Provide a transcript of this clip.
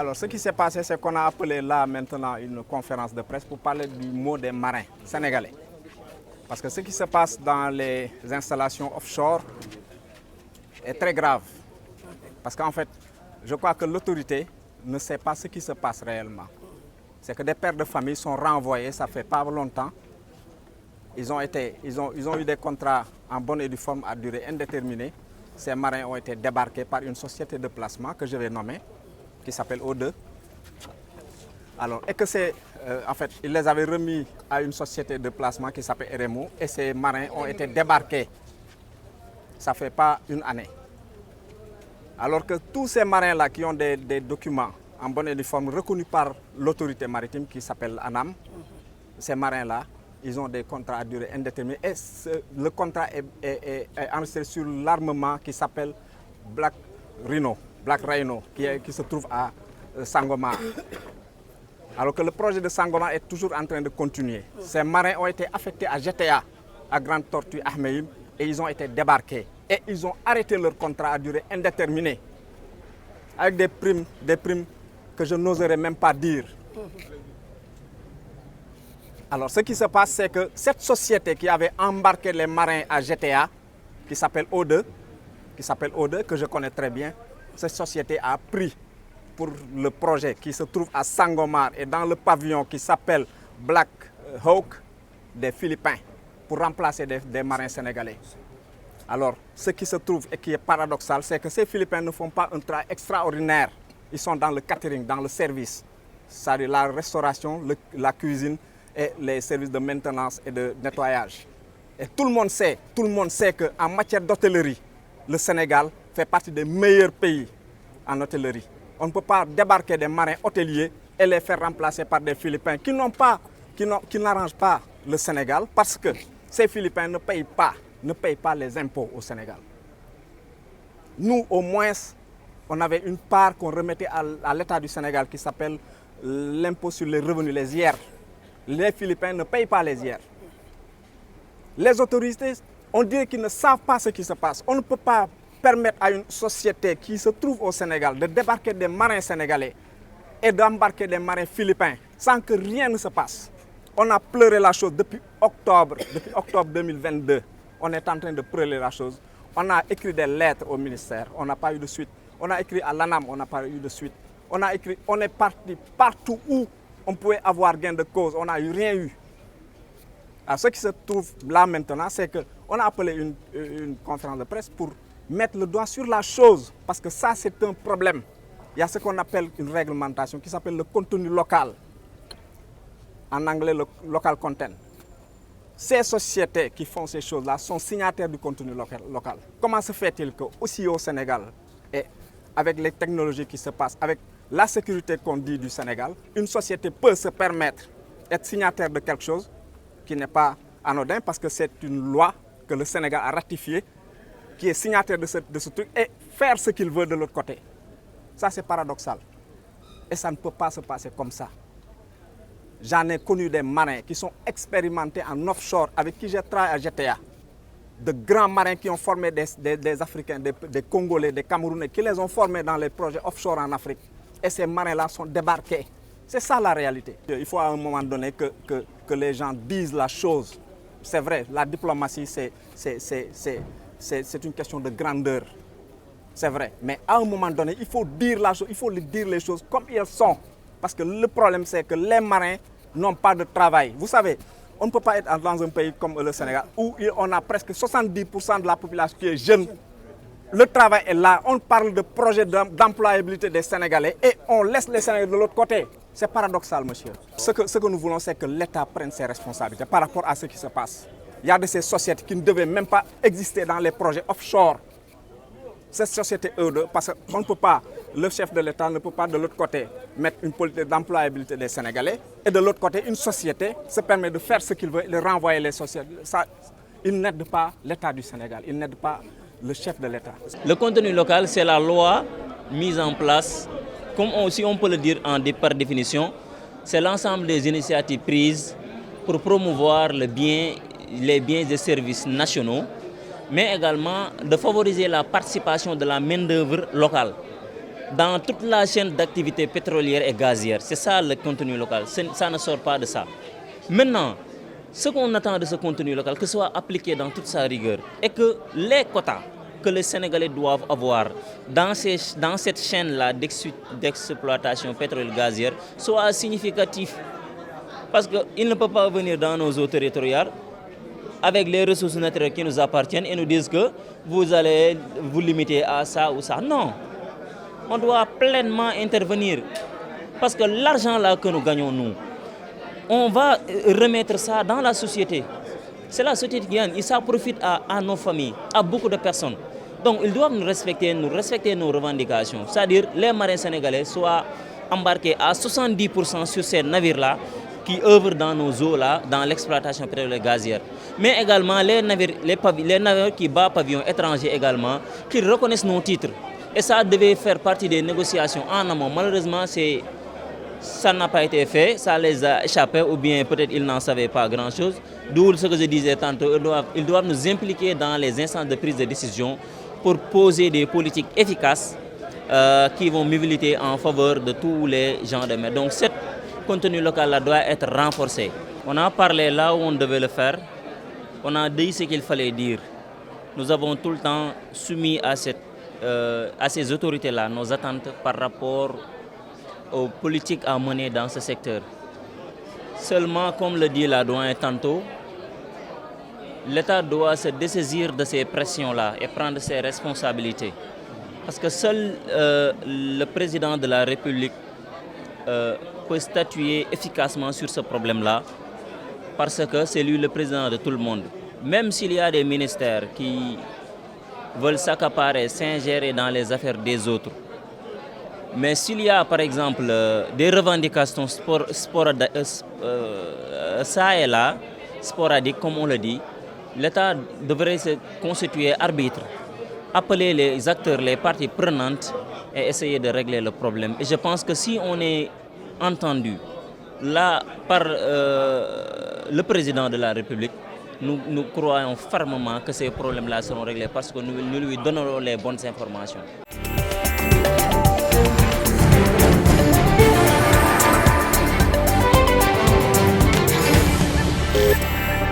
Alors, ce qui s'est passé, c'est qu'on a appelé là maintenant une conférence de presse pour parler du mot des marins sénégalais. Parce que ce qui se passe dans les installations offshore est très grave. Parce qu'en fait, je crois que l'autorité ne sait pas ce qui se passe réellement. C'est que des pères de famille sont renvoyés, ça fait pas longtemps. Ils ont eu des contrats en bonne et due forme à durée indéterminée. Ces marins ont été débarqués par une société de placement que je vais nommer, qui s'appelle O2. Alors, et que en fait, ils les avaient remis à une société de placement qui s'appelle RMO et ces marins ont été débarqués. Ça ne fait pas une année. Alors que tous ces marins-là qui ont des documents en bonne et due forme reconnus par l'autorité maritime qui s'appelle ANAM, ces marins-là, ils ont des contrats à durée indéterminée et le contrat est enregistré sur l'armement qui s'appelle Black Rhino, qui se trouve à Sangomar. Alors que le projet de Sangomar est toujours en train de continuer. Ces marins ont été affectés à GTA, à Grande Tortue Ahmeyim, et ils ont été débarqués. Et ils ont arrêté leur contrat à durée indéterminée, avec des primes que je n'oserais même pas dire. Alors, ce qui se passe, c'est que cette société qui avait embarqué les marins à GTA, qui s'appelle O2, que je connais très bien, cette société a pris pour le projet qui se trouve à Sangomar et dans le pavillon qui s'appelle Black Hawk des Philippins pour remplacer des marins sénégalais. Alors, ce qui se trouve et qui est paradoxal, c'est que ces Philippins ne font pas un travail extraordinaire. Ils sont dans le catering, dans le service, c'est-à-dire la restauration, la cuisine, et les services de maintenance et de nettoyage. Et tout le monde sait qu'en matière d'hôtellerie, le Sénégal fait partie des meilleurs pays en hôtellerie. On ne peut pas débarquer des marins hôteliers et les faire remplacer par des Philippins qui n'arrangent pas le Sénégal parce que ces Philippins ne payent pas les impôts au Sénégal. Nous, au moins, on avait une part qu'on remettait à l'État du Sénégal qui s'appelle l'impôt sur les revenus, les IR. Les Philippins ne payent pas les IR. Les autorités, on dirait qu'ils ne savent pas ce qui se passe. On ne peut pas permettre à une société qui se trouve au Sénégal de débarquer des marins sénégalais et d'embarquer des marins philippins sans que rien ne se passe. On a pleuré la chose depuis octobre 2022. On est en train de pleurer la chose. On a écrit des lettres au ministère, on n'a pas eu de suite. On a écrit à l'ANAM, on n'a pas eu de suite. On est parti partout où on pouvait avoir gain de cause, on n'a rien eu. Alors, ce qui se trouve là maintenant, c'est qu'on a appelé une conférence de presse pour mettre le doigt sur la chose, parce que ça, c'est un problème. Il y a ce qu'on appelle une réglementation qui s'appelle le contenu local. En anglais, le local content. Ces sociétés qui font ces choses-là sont signataires du contenu local. Comment se fait-il qu'aussi au Sénégal, et avec les technologies qui se passent, avec la sécurité qu'on dit du Sénégal, une société peut se permettre d'être signataire de quelque chose qui n'est pas anodin parce que c'est une loi que le Sénégal a ratifiée, qui est signataire de ce truc et faire ce qu'il veut de l'autre côté. Ça, c'est paradoxal. Et ça ne peut pas se passer comme ça. J'en ai connu des marins qui sont expérimentés en offshore avec qui j'ai travaillé à GTA. De grands marins qui ont formé des Africains, des Congolais, des Camerounais, qui les ont formés dans les projets offshore en Afrique. Et ces marins-là sont débarqués. C'est ça la réalité. Il faut à un moment donné que les gens disent la chose. C'est vrai, la diplomatie, c'est une question de grandeur. C'est vrai. Mais à un moment donné, il faut dire la chose, il faut dire les choses comme elles sont. Parce que le problème, c'est que les marins n'ont pas de travail. Vous savez, on ne peut pas être dans un pays comme le Sénégal, où on a presque 70% de la population qui est jeune. Le travail est là, on parle de projet d'employabilité des Sénégalais et on laisse les Sénégalais de l'autre côté. C'est paradoxal, monsieur. Ce que nous voulons, c'est que l'État prenne ses responsabilités par rapport à ce qui se passe. Il y a de ces sociétés qui ne devaient même pas exister dans les projets offshore. Cette société parce qu'on ne peut pas, le chef de l'État ne peut pas de l'autre côté mettre une politique d'employabilité des Sénégalais et de l'autre côté, une société se permet de faire ce qu'il veut, de renvoyer les sociétés. Ça, il n'aide pas l'État du Sénégal, il n'aide pas le chef de l'État. Le contenu local, c'est la loi mise en place, comme aussi on peut le dire par définition, c'est l'ensemble des initiatives prises pour promouvoir les biens et services nationaux, mais également de favoriser la participation de la main-d'œuvre locale. dans toute la chaîne d'activité pétrolière et gazière. C'est ça le contenu local, ça ne sort pas de ça. Maintenant, ce qu'on attend de ce contenu local, que ce soit appliqué dans toute sa rigueur, et que les quotas que les Sénégalais doivent avoir dans cette chaîne-là d'exploitation pétrolière gazière soient significatifs. Parce qu'ils ne peuvent pas venir dans nos eaux territoriales avec les ressources naturelles qui nous appartiennent et nous disent que vous allez vous limiter à ça ou ça. Non, on doit pleinement intervenir. Parce que l'argent là que nous gagnons, nous, on va remettre ça dans la société. C'est la société qui gagne et ça profite à nos familles, à beaucoup de personnes. Donc ils doivent nous respecter nos revendications. C'est-à-dire les marins sénégalais soient embarqués à 70% sur ces navires-là qui œuvrent dans nos eaux-là, dans l'exploitation pétrolière gazière. Mais également les navires qui battent pavillon étranger également, qui reconnaissent nos titres. Et ça devait faire partie des négociations en amont. Malheureusement, ça n'a pas été fait, ça les a échappés ou bien peut-être ils n'en savaient pas grand-chose. D'où ce que je disais tantôt, ils doivent nous impliquer dans les instances de prise de décision pour poser des politiques efficaces qui vont militer en faveur de tous les gens de mer. Donc ce contenu local-là doit être renforcé. On a parlé là où on devait le faire, on a dit ce qu'il fallait dire. Nous avons tout le temps soumis à ces autorités-là nos attentes par rapport aux politiques à mener dans ce secteur. Seulement, comme le dit la douane tantôt, l'État doit se dessaisir de ces pressions-là et prendre ses responsabilités. Parce que seul le président de la République peut statuer efficacement sur ce problème-là, parce que c'est lui le président de tout le monde. Même s'il y a des ministères qui veulent s'accaparer, s'ingérer dans les affaires des autres, mais s'il y a par exemple des revendications ça et là, sporadiques comme on le dit, l'État devrait se constituer arbitre, appeler les acteurs, les parties prenantes et essayer de régler le problème. Et je pense que si on est entendu là par le président de la République, nous croyons fermement que ces problèmes-là seront réglés parce que nous lui donnons les bonnes informations.